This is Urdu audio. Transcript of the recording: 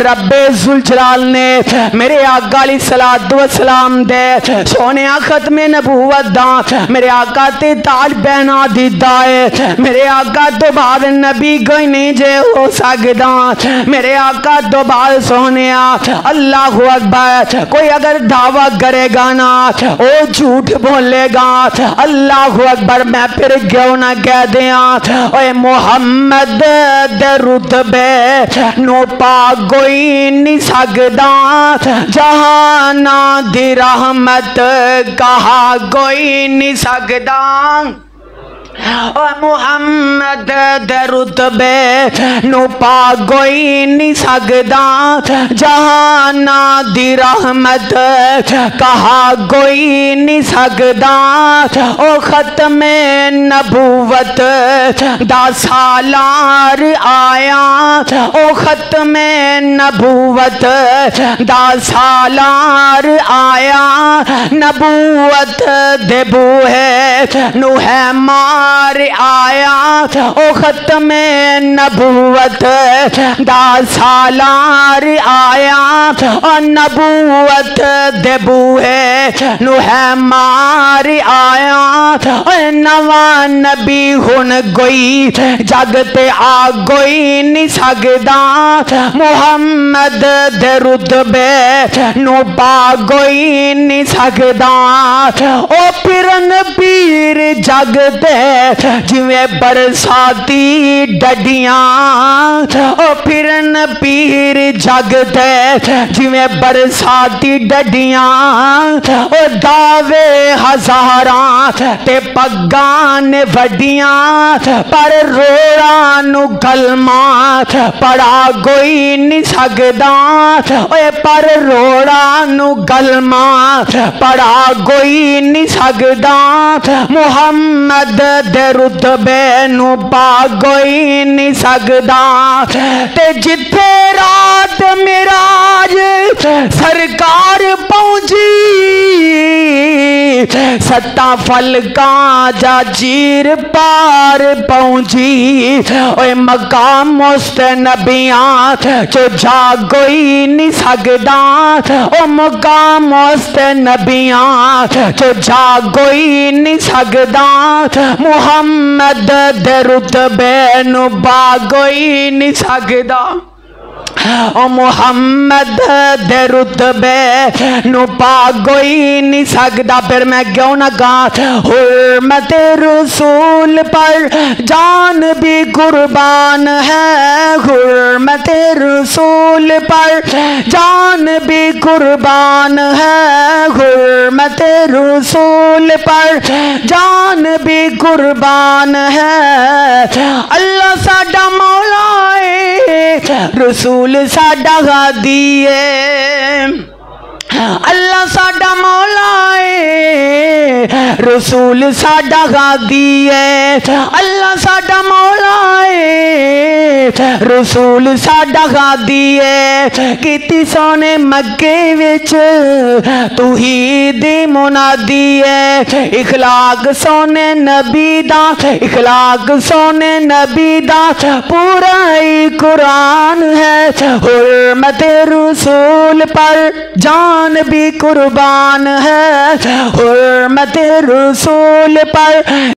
رب ذوالجلال نے میرے آقا علیہ السلام دے سونے ختم نبوت دا میرے آقا تے تاج پہنا دیتا ہے۔ میرے آقا تو بعد نبی کوئی نہیں جے ہو سکتا۔ میرے آقا تو بعد سونے اللہ اکبر کوئی اگر دعویٰ کرے گا نا او جھوٹ بولے گا۔ اللہ اکبر میں پھر کیوں نہ کہہ دیا اے محمد دے رتبے نو پاک کوئی نہیں سکدا، جہانا دی رحمت کہا کوئی نہیں سکدا۔ محمد دے رتبے نو پا کوئی نہیں سکدا، جہانا دی رحمت کہا کوئی نہیں سکدا۔ او ختم نبوت دا سالار آیا، او ختم نبوت دا سالار آیا، نبوت دے بوہے نو ہے مار آیا۔ او ختم نبوت دا سالار آیا، او نبوت دے بوہے نو ہے مار آیا۔ او نواں نبی ہن کوئی جگ تے آ کوئی نہیں سکدا، محمد دے رتبے نو پا کوئی نہیں سکدا۔ او پھرن پیر جگ تے جویں برساتی ڈڈیاں، او پھرن پیر جگ تے جویں برساتی ڈڈیاں، او دعوے ہزاراں تے پگاں نے وڈیاں، پر روڑاں نو کلمہ پڑھا کوئی نہیں سکدا۔ اوے پر روڑاں نو کلمہ پڑھا کوئی نہیں سکدا، محمد دے رتبے نو پا کوئی نہیں سکدا۔ تے جتھے رات معراج سرکار پہنچی، ستا فلکاں جا چیر پار پہنچی، اوے مقام مست نبیاں چو جا کوئی نہیں سکدا، او مقام مست نبیاں چو جا کوئی نہیں سکدا، محمد دے رتبے نو پا کوئی نہیں سکدا۔ او محمد دے رتبے نو پا کوئی نہیں سکدا۔ پھر میں کیوں نہ کہا حرمت رسول پر جان بھی قربان ہے، حرمت رسول پر جان بھی قربان ہے، حرمت رسول پر جان بھی قربان ہے۔ اللہ ساڈا مولا ہے، رسول ساڈا غادی ہے، اللہ ساڈا مولا ہے، رسول ساڈا غادی ہے، اللہ ساڈا مولا ہے، رسول ساڈا غادی ہے۔ کیتی سونے مکے وچ توحید منادی ہے، اخلاق سونے نبی دا، اخلاق سونے نبی دا پورا ہی قرآن ہے۔ حرمت رسول پر جان بھی قربان ہے، حرمت رسول پر